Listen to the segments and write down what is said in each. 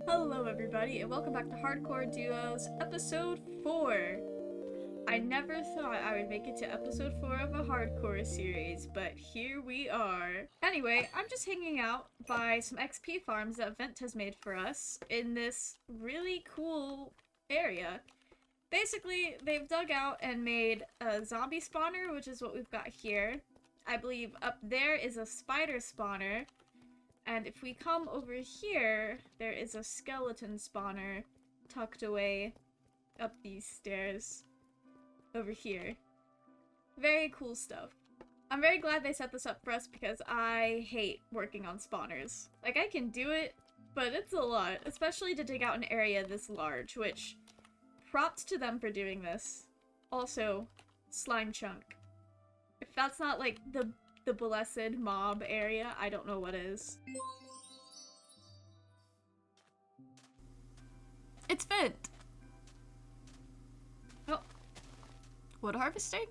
Hello everybody and welcome back to Hardcore Duos episode 4. I never thought I would make it to episode 4 of a hardcore series, but here we are. Anyway, I'm just hanging out by some XP farms that Vent has made for us in this really cool area. Basically, they've dug out and made a zombie spawner, which is what we've got here. I believe up there is a spider spawner. And if we come over here, there is a skeleton spawner tucked away up these stairs over here. Very cool stuff. I'm very glad they set this up for us because I hate working on spawners. Like, I can do it, but it's a lot, especially to dig out an area this large, which props to them for doing this. Also, slime chunk. If that's not like the blessed mob area, I don't know what is. It's Vent! Oh. Wood harvesting?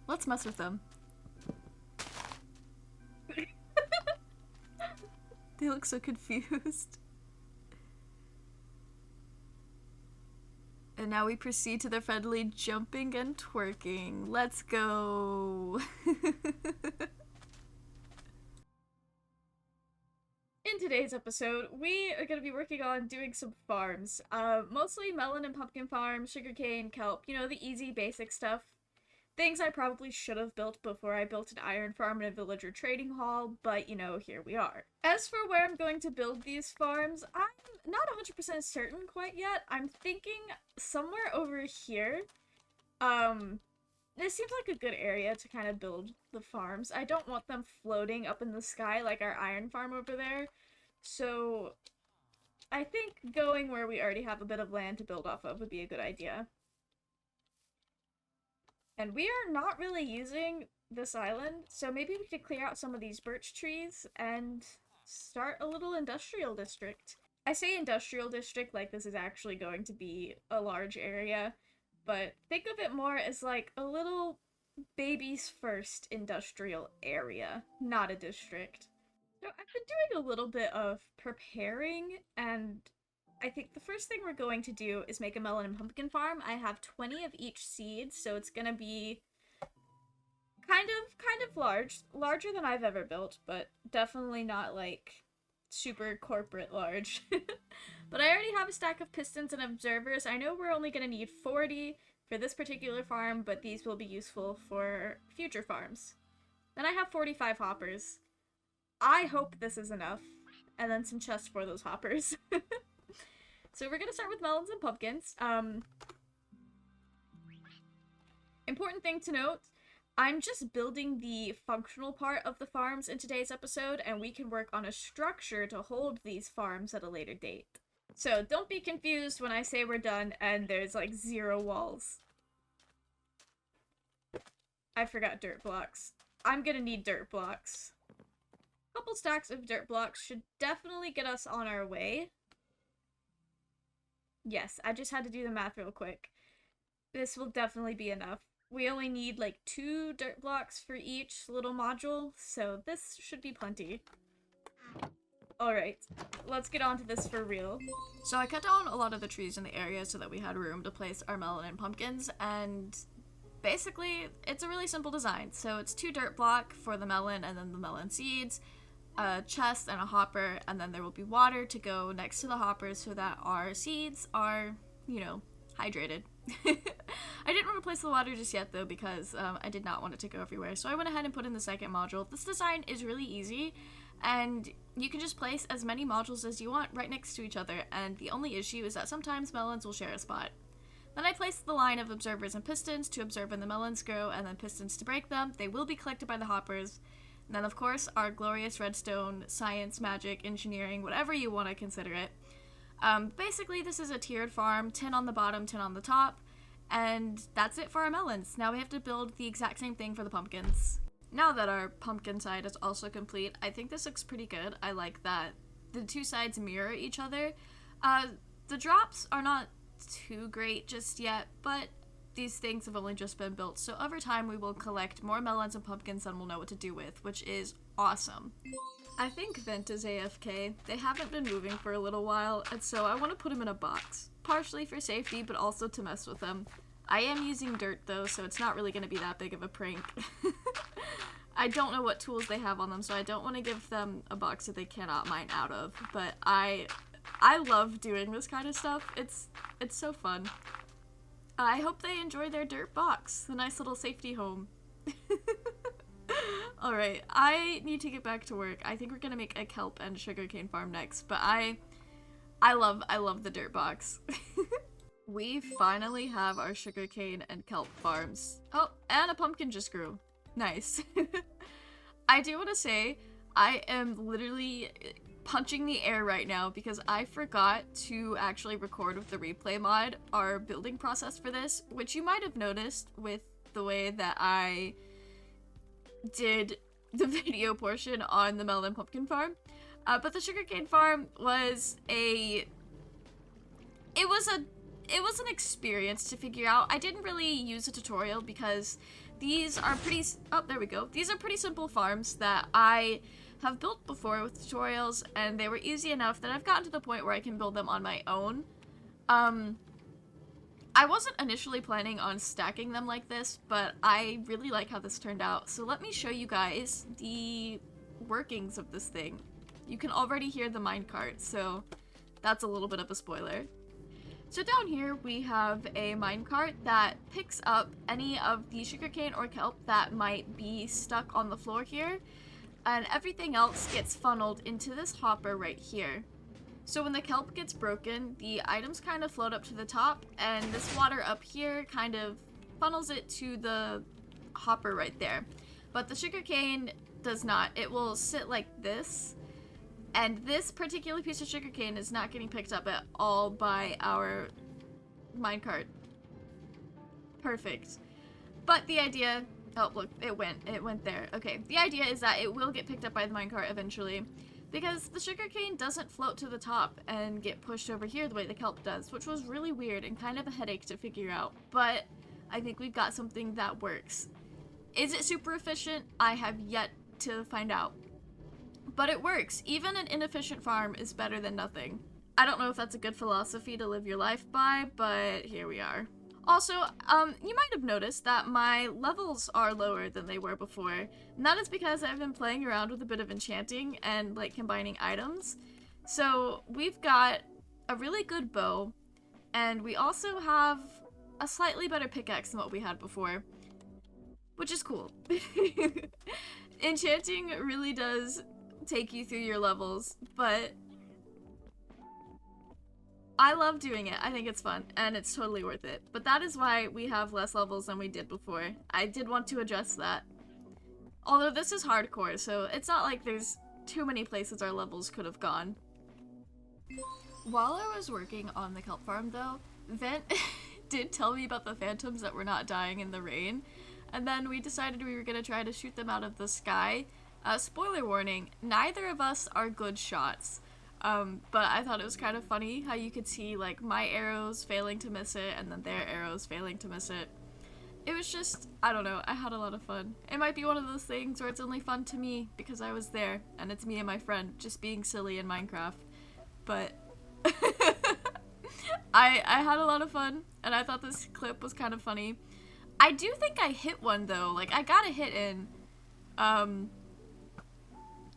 Let's mess with them. They look so confused. And now we proceed to the friendly jumping and twerking. Let's go! In today's episode, we are going to be working on doing some farms. Mostly melon and pumpkin farm, sugarcane, kelp, you know, the easy basic stuff. Things I probably should have built before I built an iron farm and a villager trading hall, but you know, here we are. As for where I'm going to build these farms, I'm not 100% certain quite yet. I'm thinking somewhere over here. This seems like a good area to kind of build the farms. I don't want them floating up in the sky like our iron farm over there. So I think going where we already have a bit of land to build off of would be a good idea. And we are not really using this island, so maybe we could clear out some of these birch trees and start a little industrial district. I say industrial district like this is actually going to be a large area, but think of it more as like a little baby's first industrial area, not a district. So I've been doing a little bit of preparing, and I think the first thing we're going to do is make a melon and pumpkin farm. I have 20 of each seed, so it's gonna be kind of large. Larger than I've ever built, but definitely not like super corporate large. But I already have a stack of pistons and observers. I know we're only gonna need 40 for this particular farm, but these will be useful for future farms. Then I have 45 hoppers. I hope this is enough. And then some chests for those hoppers. So we're gonna start with melons and pumpkins. Important thing to note, I'm just building the functional part of the farms in today's episode, and we can work on a structure to hold these farms at a later date. So don't be confused when I say we're done and there's like 0 walls. I forgot dirt blocks. I'm gonna need dirt blocks. A couple stacks of dirt blocks should definitely get us on our way. Yes, I just had to do the math real quick. This will definitely be enough. We only need like 2 dirt blocks for each little module, so this should be plenty. Alright, let's get on to this for real. So I cut down a lot of the trees in the area so that we had room to place our melon and pumpkins, and basically it's a really simple design. So it's 2 dirt block for the melon and then the melon seeds, a chest and a hopper, and then there will be water to go next to the hoppers so that our seeds are, you know, hydrated. I didn't want to place the water just yet though because I did not want it to go everywhere, so I went ahead and put in the second module. This design is really easy, and you can just place as many modules as you want right next to each other, and the only issue is that sometimes melons will share a spot. Then I placed the line of observers and pistons to observe when the melons grow, and then pistons to break them. They will be collected by the hoppers. And then, of course, our glorious redstone, science, magic, engineering, whatever you want to consider it. Basically, this is a tiered farm, 10 on the bottom, 10 on the top, and that's it for our melons. Now we have to build the exact same thing for the pumpkins. Now that our pumpkin side is also complete, I think this looks pretty good. I like that the 2 sides mirror each other. The drops are not too great just yet, but these things have only just been built, so over time we will collect more melons and pumpkins than we'll know what to do with, which is awesome. I think Vent is AFK. They haven't been moving for a little while, and so I want to put him in a box. Partially for safety, but also to mess with them. I am using dirt though, so it's not really going to be that big of a prank. I don't know what tools they have on them, so I don't want to give them a box that they cannot mine out of, but I love doing this kind of stuff. It's so fun. I hope they enjoy their dirt box, the nice little safety home. Alright, I need to get back to work. I think we're gonna make a kelp and sugarcane farm next, but I love the dirt box. We finally have our sugarcane and kelp farms. Oh, and a pumpkin just grew. Nice. I do want to say, I am literally punching the air right now because I forgot to actually record with the replay mod our building process for this, which you might have noticed with the way that I did the video portion on the Melon Pumpkin Farm. But the sugarcane farm was it was an experience to figure out. I didn't really use a tutorial because these are pretty, oh, there we go. These are pretty simple farms that I have built before with tutorials, and they were easy enough that I've gotten to the point where I can build them on my own. I wasn't initially planning on stacking them like this, but I really like how this turned out. So let me show you guys the workings of this thing. You can already hear the minecart, so that's a little bit of a spoiler. So down here we have a minecart that picks up any of the sugarcane or kelp that might be stuck on the floor here, and everything else gets funneled into this hopper right here. So when the kelp gets broken, the items kind of float up to the top, and this water up here kind of funnels it to the hopper right there. But the sugarcane does not. It will sit like this, and this particular piece of sugarcane is not getting picked up at all by our minecart. Perfect. But the idea, oh look, it went there. Okay, the idea is that it will get picked up by the minecart eventually, because the sugarcane doesn't float to the top and get pushed over here the way the kelp does, which was really weird and kind of a headache to figure out, but I think we've got something that works. Is it super efficient? I have yet to find out. But it works. Even an inefficient farm is better than nothing. I don't know if that's a good philosophy to live your life by, but here we are. Also, you might have noticed that my levels are lower than they were before, and that is because I've been playing around with a bit of enchanting and, like, combining items. So, we've got a really good bow, and we also have a slightly better pickaxe than what we had before, which is cool. Enchanting really does take you through your levels, but I love doing it. I think it's fun, and it's totally worth it. But that is why we have less levels than we did before. I did want to address that. Although this is hardcore, so it's not like there's too many places our levels could have gone. While I was working on the kelp farm, though, Vent did tell me about the phantoms that were not dying in the rain, and then we decided we were going to try to shoot them out of the sky. Spoiler warning, neither of us are good shots. But I thought it was kind of funny how you could see, like, my arrows failing to miss it and then their arrows failing to miss it. It was just, I don't know, I had a lot of fun. It might be one of those things where it's only fun to me because I was there and it's me and my friend just being silly in Minecraft. But I had a lot of fun and I thought this clip was kind of funny. I do think I hit one though, like I got a hit in,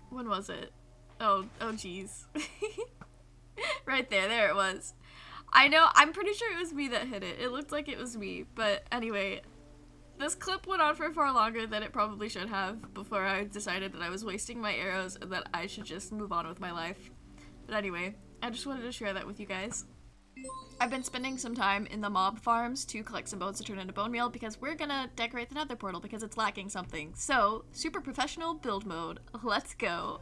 when was it? Oh geez. Right there it was. I know, I'm pretty sure it was me that hit it. It looked like it was me, but anyway, this clip went on for far longer than it probably should have before I decided that I was wasting my arrows and that I should just move on with my life. But anyway, I just wanted to share that with you guys. I've been spending some time in the mob farms to collect some bones to turn into bone meal because we're gonna decorate the nether portal because it's lacking something. So, super professional build mode. Let's go.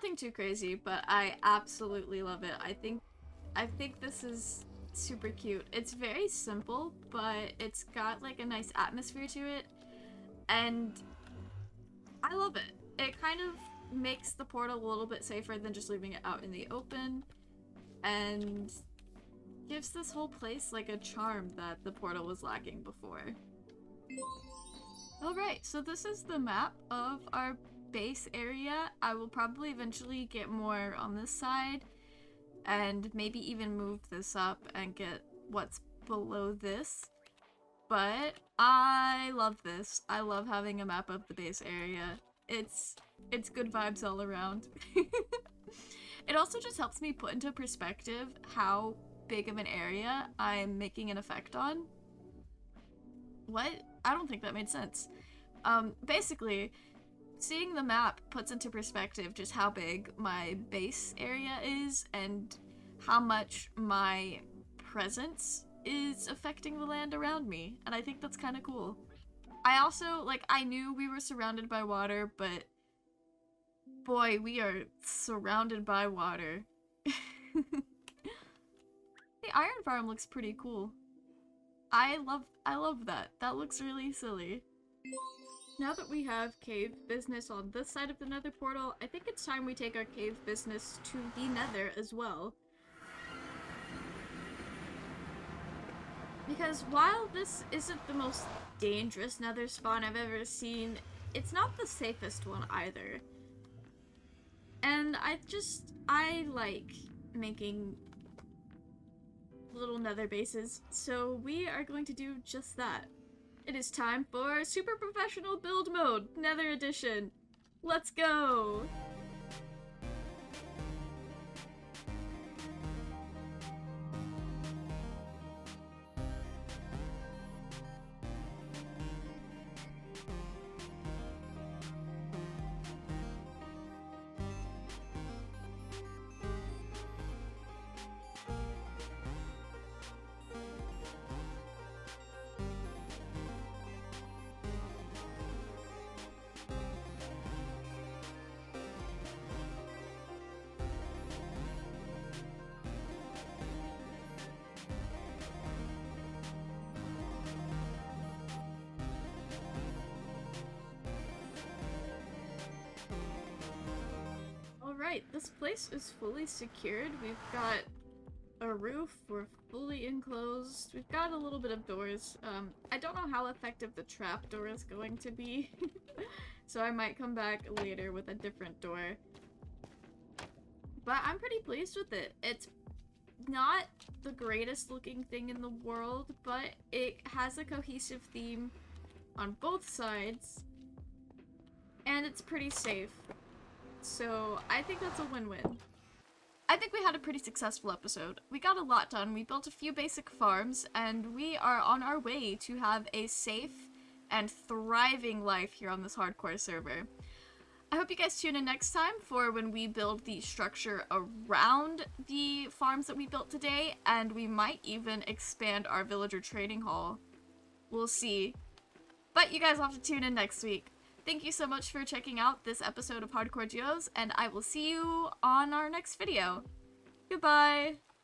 nothing too crazy, but I absolutely love it. I think this is super cute. It's very simple, but it's got like a nice atmosphere to it, and I love it. It kind of makes the portal a little bit safer than just leaving it out in the open, and gives this whole place like a charm that the portal was lacking before. Alright, so this is the map of our base area. I will probably eventually get more on this side, and maybe even move this up and get what's below this. But I love this. I love having a map of the base area. It's good vibes all around. It also just helps me put into perspective how big of an area I'm making an effect on. What? I don't think that made sense. Basically, seeing the map puts into perspective just how big my base area is and how much my presence is affecting the land around me, and I think that's kind of cool. I also, like, I knew we were surrounded by water, but boy, we are surrounded by water. The iron farm looks pretty cool. I love that. That looks really silly. Now that we have cave business on this side of the nether portal, I think it's time we take our cave business to the nether as well. Because while this isn't the most dangerous nether spawn I've ever seen, it's not the safest one either. And I like making little nether bases, so we are going to do just that. It is time for Super Professional Build Mode, Nether Edition. Let's go! Alright, this place is fully secured. We've got a roof, we're fully enclosed, we've got a little bit of doors. I don't know how effective the trap door is going to be, so I might come back later with a different door. But I'm pretty pleased with it. It's not the greatest looking thing in the world, but it has a cohesive theme on both sides, and it's pretty safe. So I think that's a win-win. I think we had a pretty successful episode. We got a lot done, we built a few basic farms, and we are on our way to have a safe and thriving life here on this hardcore server. I hope you guys tune in next time for when we build the structure around the farms that we built today, and we might even expand our villager trading hall. We'll see. But you guys will have to tune in next week. Thank you so much for checking out this episode of Hardcore Geos, and I will see you on our next video. Goodbye!